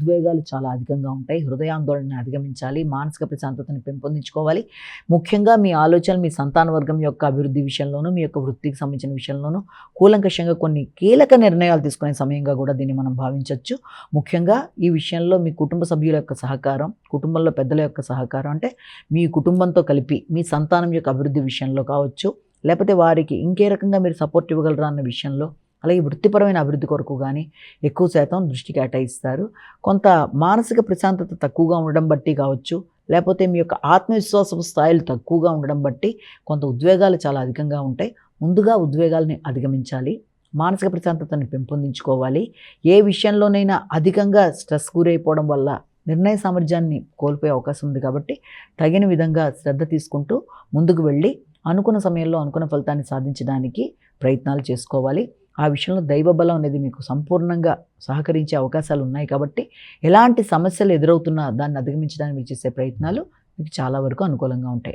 ఉద్వేగాలు చాలా అధికంగా ఉంటాయి. హృదయాందోళనని అధిగమించాలి. మానసిక ప్రశాంతతని పెంపొందించుకోవాలి. ముఖ్యంగా మీ ఆలోచనలు మీ సంతాన వర్గం యొక్క అభివృద్ధి విషయంలోనూ, మీ యొక్క వృత్తికి సంబంధించిన విషయంలోనూ కూలంకషంగా కొన్ని కీలక నిర్ణయాలు తీసుకునే సమయంగా కూడా దీన్ని మనం భావించవచ్చు. ముఖ్యంగా ఈ విషయంలో మీ కుటుంబ సభ్యుల యొక్క సహకారం, కుటుంబంలో పెద్దల యొక్క సహకారం, అంటే మీ కుటుంబంతో కలిపి మీ సంతానం యొక్క అభివృద్ధి విషయంలో కావచ్చు, లేకపోతే వారికి ఇంకే రకంగా మీరు సపోర్ట్ ఇవ్వగలరా అన్న విషయంలో, అలాగే వృత్తిపరమైన అభివృద్ధి కొరకు కానీ ఎక్కువ శాతం దృష్టి కేటాయిస్తారు. కొంత మానసిక ప్రశాంతత తక్కువగా ఉండడం బట్టి కావచ్చు, లేకపోతే మీ యొక్క ఆత్మవిశ్వాసపు స్థాయిలు తక్కువగా ఉండడం బట్టి కొంత ఉద్వేగాలు చాలా అధికంగా ఉంటాయి. ముందుగా ఉద్వేగాలని అధిగమించాలి. మానసిక ప్రశాంతతని పెంపొందించుకోవాలి. ఏ విషయంలోనైనా అధికంగా స్ట్రెస్ గురైపోవడం వల్ల నిర్ణయ సామర్థ్యాన్ని కోల్పోయే అవకాశం ఉంది. కాబట్టి తగిన విధంగా శ్రద్ధ తీసుకుంటూ ముందుకు వెళ్ళి అనుకున్న సమయంలో అనుకున్న ఫలితాన్ని సాధించడానికి ప్రయత్నాలు చేసుకోవాలి. ఆ విషయంలో దైవబలం అనేది మీకు సంపూర్ణంగా సహకరించే అవకాశాలు ఉన్నాయి. కాబట్టి ఎలాంటి సమస్యలు ఎదురవుతున్నా దాన్ని అధిగమించడానికి మీరు చేసే ప్రయత్నాలు మీకు చాలా వరకు అనుకూలంగా ఉంటాయి.